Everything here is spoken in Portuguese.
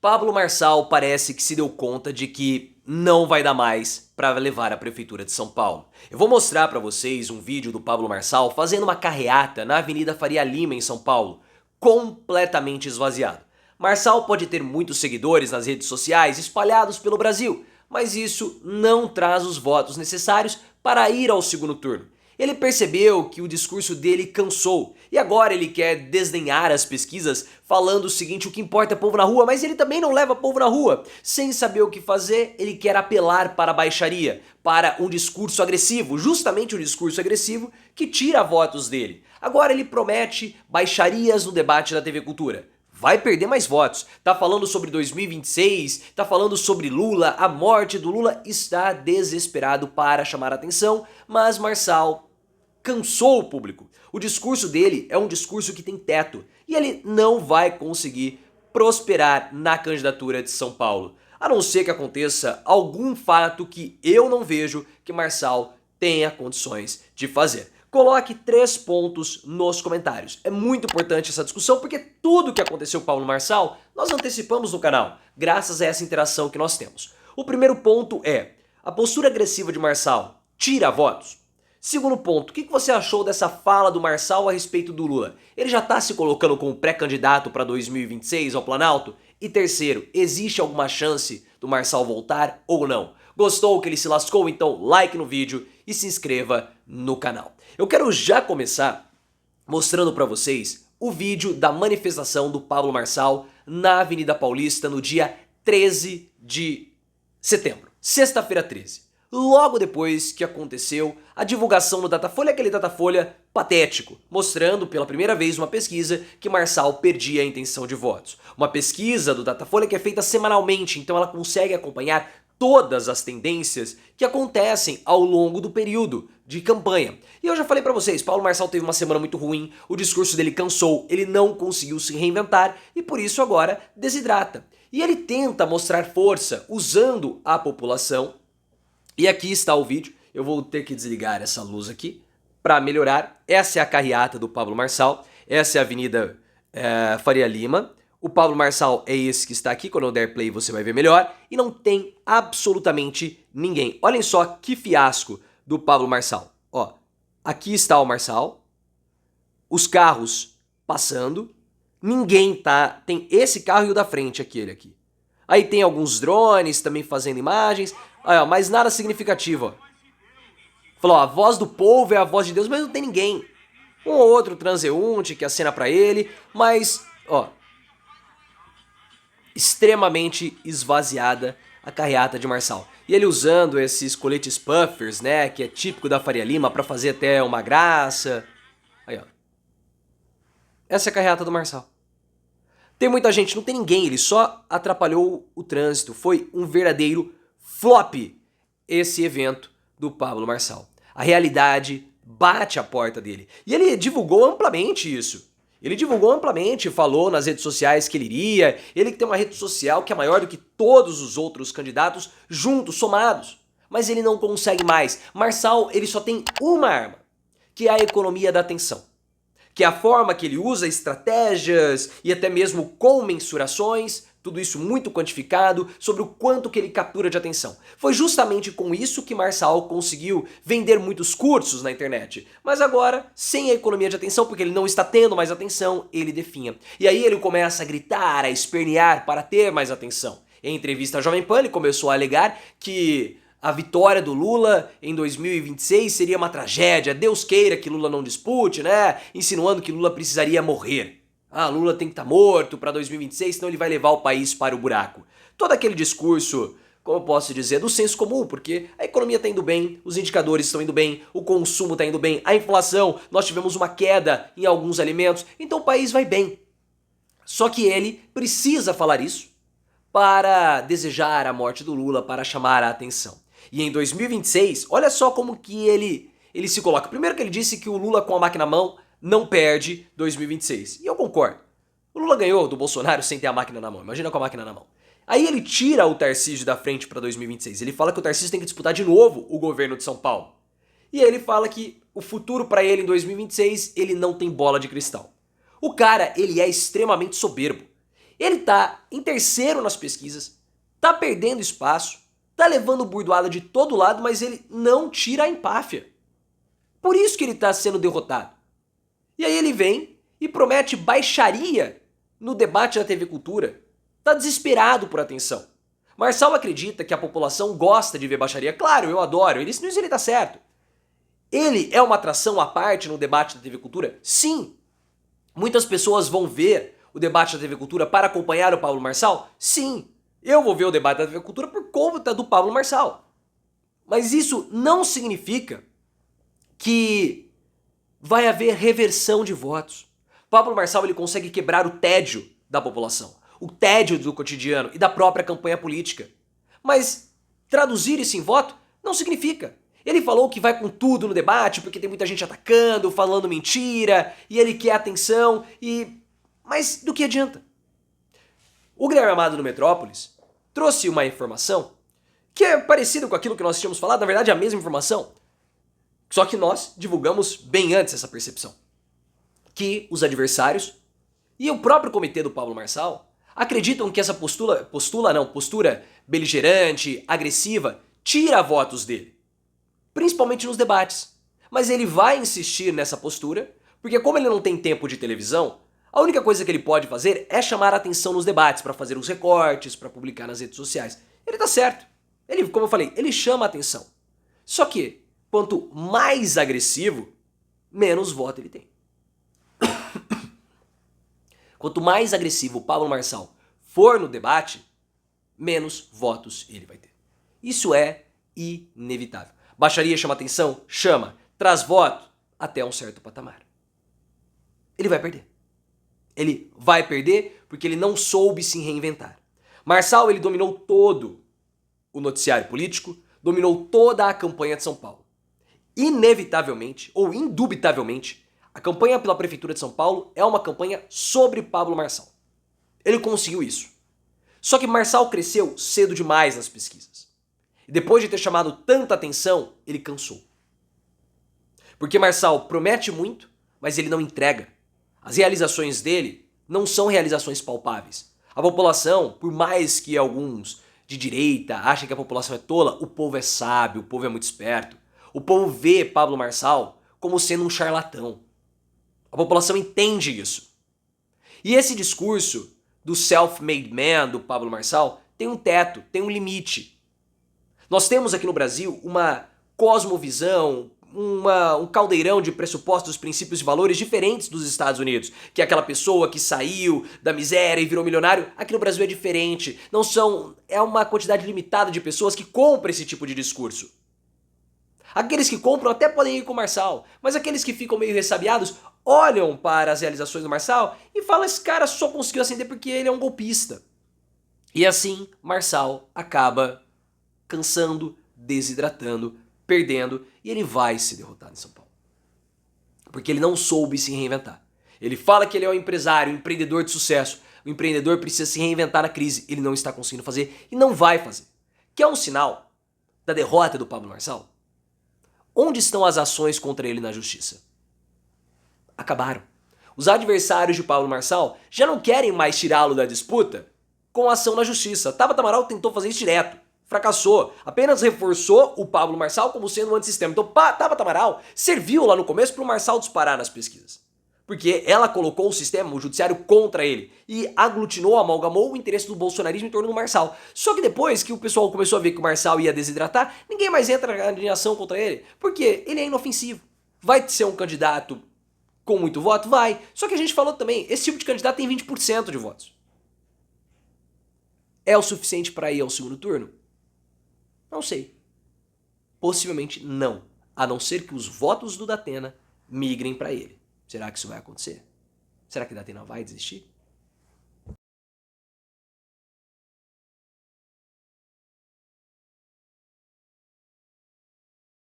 Pablo Marçal parece que se deu conta de que não vai dar mais para levar a prefeitura de São Paulo. Eu vou mostrar para vocês um vídeo do Pablo Marçal fazendo uma carreata na Avenida Faria Lima em São Paulo, completamente esvaziado. Marçal pode ter muitos seguidores nas redes sociais espalhados pelo Brasil, mas isso não traz os votos necessários para ir ao segundo turno. Ele percebeu que o discurso dele cansou e agora ele quer desdenhar as pesquisas falando o seguinte: o que importa é povo na rua, mas ele também não leva povo na rua. Sem saber o que fazer, ele quer apelar para a baixaria, para um discurso agressivo, justamente o discurso agressivo que tira votos dele. Agora ele promete baixarias no debate da TV Cultura. Vai perder mais votos. Tá falando sobre 2026, tá falando sobre Lula, a morte do Lula, está desesperado para chamar a atenção, mas Marçal cansou o público. O discurso dele é um discurso que tem teto e ele não vai conseguir prosperar na candidatura de São Paulo, a não ser que aconteça algum fato que eu não vejo que Marçal tenha condições de fazer. Coloque 3 pontos nos comentários. É muito importante essa discussão porque tudo que aconteceu com o Pablo Marçal nós antecipamos no canal, graças a essa interação que nós temos. O primeiro ponto é: a postura agressiva de Marçal tira votos? Segundo ponto, o que você achou dessa fala do Marçal a respeito do Lula? Ele já está se colocando como pré-candidato para 2026 ao Planalto? E terceiro, existe alguma chance do Marçal voltar ou não? Gostou que ele se lascou? Então like no vídeo e se inscreva no canal. Eu quero já começar mostrando para vocês o vídeo da manifestação do Pablo Marçal na Avenida Paulista no dia 13 de setembro, sexta-feira 13. Logo depois que aconteceu a divulgação no Datafolha, aquele Datafolha patético, mostrando pela primeira vez uma pesquisa que Marçal perdia a intenção de votos. Uma pesquisa do Datafolha que é feita semanalmente, então ela consegue acompanhar todas as tendências que acontecem ao longo do período de campanha. E eu já falei pra vocês, Pablo Marçal teve uma semana muito ruim, o discurso dele cansou, ele não conseguiu se reinventar e por isso agora desidrata. E ele tenta mostrar força usando a população. E aqui está o vídeo, eu vou ter que desligar essa luz aqui para melhorar. Essa é a carreata do Pablo Marçal, essa é a Avenida Faria Lima. O Pablo Marçal é esse que está aqui, quando eu der play você vai ver melhor. E não tem absolutamente ninguém. Olhem só que fiasco do Pablo Marçal. Ó, aqui está o Marçal, os carros passando, ninguém tá... Tem esse carro e o da frente, aquele aqui. Aí tem alguns drones também fazendo imagens, aí, ó, mas nada significativo. Ó. Falou, ó, a voz do povo é a voz de Deus, mas não tem ninguém. Um ou outro transeunte que acena pra ele, mas, ó, extremamente esvaziada a carreata de Marçal. E ele usando esses coletes puffers, né, que é típico da Faria Lima, pra fazer até uma graça. Aí, ó. Essa é a carreata do Marçal. Tem muita gente, não tem ninguém, ele só atrapalhou o trânsito. Foi um verdadeiro flop esse evento do Pablo Marçal. A realidade bate a porta dele. E ele divulgou amplamente isso. Ele divulgou amplamente, falou nas redes sociais que ele iria. Ele que tem uma rede social que é maior do que todos os outros candidatos juntos, somados. Mas ele não consegue mais. Marçal, ele só tem uma arma, que é a economia da atenção. Que é a forma que ele usa estratégias e até mesmo com mensurações, tudo isso muito quantificado, sobre o quanto que ele captura de atenção. Foi justamente com isso que Marçal conseguiu vender muitos cursos na internet. Mas agora, sem a economia de atenção, porque ele não está tendo mais atenção, ele definha. E aí ele começa a gritar, a espernear para ter mais atenção. Em entrevista à Jovem Pan, ele começou a alegar que a vitória do Lula em 2026 seria uma tragédia, Deus queira que Lula não dispute, né? Insinuando que Lula precisaria morrer. Ah, Lula tem que estar morto para 2026, senão ele vai levar o país para o buraco. Todo aquele discurso, como eu posso dizer, do senso comum, porque a economia está indo bem, os indicadores estão indo bem, o consumo está indo bem, a inflação, nós tivemos uma queda em alguns alimentos, então o país vai bem. Só que ele precisa falar isso para desejar a morte do Lula, para chamar a atenção. E em 2026, olha só como que ele se coloca. Primeiro que ele disse que o Lula com a máquina na mão não perde 2026. E eu concordo. O Lula ganhou do Bolsonaro sem ter a máquina na mão. Imagina com a máquina na mão. Aí ele tira o Tarcísio da frente para 2026. Ele fala que o Tarcísio tem que disputar de novo o governo de São Paulo. E ele fala que o futuro para ele em 2026, ele não tem bola de cristal. O cara, ele é extremamente soberbo. Ele tá em terceiro nas pesquisas, tá perdendo espaço, tá levando burdoada de todo lado, mas ele não tira a empáfia. Por isso que ele tá sendo derrotado. E aí ele vem e promete baixaria no debate da TV Cultura. Tá desesperado por atenção. Marçal acredita que a população gosta de ver baixaria. Claro, eu adoro, nisso ele tá certo. Ele é uma atração à parte no debate da TV Cultura? Sim. Muitas pessoas vão ver o debate da TV Cultura para acompanhar o Pablo Marçal? Sim. Eu vou ver o debate da TV Cultura por conta do Pablo Marçal. Mas isso não significa que vai haver reversão de votos. Pablo Marçal ele consegue quebrar o tédio da população, o tédio do cotidiano e da própria campanha política. Mas traduzir isso em voto não significa. Ele falou que vai com tudo no debate porque tem muita gente atacando, falando mentira, e ele quer atenção, mas do que adianta? O Guilherme Amado do Metrópolis trouxe uma informação que é parecida com aquilo que nós tínhamos falado, na verdade é a mesma informação, só que nós divulgamos bem antes essa percepção. Que os adversários e o próprio comitê do Pablo Marçal acreditam que essa postura beligerante, agressiva, tira votos dele. Principalmente nos debates. Mas ele vai insistir nessa postura, porque como ele não tem tempo de televisão, a única coisa que ele pode fazer é chamar a atenção nos debates, para fazer os recortes, para publicar nas redes sociais. Ele tá certo. Ele, como eu falei, ele chama a atenção. Só que, quanto mais agressivo, menos voto ele tem. Quanto mais agressivo o Pablo Marçal for no debate, menos votos ele vai ter. Isso é inevitável. Baixaria chama atenção? Chama. Traz voto? Até um certo patamar. Ele vai perder. Ele vai perder porque ele não soube se reinventar. Marçal ele dominou todo o noticiário político, dominou toda a campanha de São Paulo. Inevitavelmente, ou indubitavelmente, a campanha pela Prefeitura de São Paulo é uma campanha sobre Pablo Marçal. Ele conseguiu isso. Só que Marçal cresceu cedo demais nas pesquisas. E depois de ter chamado tanta atenção, ele cansou. Porque Marçal promete muito, mas ele não entrega. As realizações dele não são realizações palpáveis. A população, por mais que alguns de direita achem que a população é tola, o povo é sábio, o povo é muito esperto. O povo vê Pablo Marçal como sendo um charlatão. A população entende isso. E esse discurso do self-made man do Pablo Marçal tem um teto, tem um limite. Nós temos aqui no Brasil uma cosmovisão, um caldeirão de pressupostos, princípios e valores diferentes dos Estados Unidos. Que é aquela pessoa que saiu da miséria e virou milionário. Aqui no Brasil é diferente. É uma quantidade limitada de pessoas que compram esse tipo de discurso. Aqueles que compram até podem ir com o Marçal, mas aqueles que ficam meio ressabiados olham para as realizações do Marçal e falam: esse cara só conseguiu ascender porque ele é um golpista. E assim, Marçal acaba cansando, desidratando, perdendo, e ele vai se derrotar em São Paulo. Porque ele não soube se reinventar. Ele fala que ele é um empresário, um empreendedor de sucesso. O empreendedor precisa se reinventar na crise. Ele não está conseguindo fazer e não vai fazer. Que é um sinal da derrota do Pablo Marçal? Onde estão as ações contra ele na justiça? Acabaram. Os adversários de Pablo Marçal já não querem mais tirá-lo da disputa com ação na justiça. Tabata Amaral tentou fazer isso direto. Fracassou. Apenas reforçou o Pablo Marçal como sendo um antissistema. Então, Tabata Amaral serviu lá no começo para o Marçal disparar nas pesquisas. Porque ela colocou o sistema, o judiciário, contra ele. E aglutinou, amalgamou o interesse do bolsonarismo em torno do Marçal. Só que depois que o pessoal começou a ver que o Marçal ia desidratar, ninguém mais entra em ação contra ele. Porque ele é inofensivo. Vai ser um candidato com muito voto? Vai. Só que a gente falou também, esse tipo de candidato tem 20% de votos. É o suficiente para ir ao segundo turno? Não sei. Possivelmente não. A não ser que os votos do Datena migrem para ele. Será que isso vai acontecer? Será que Datena vai desistir?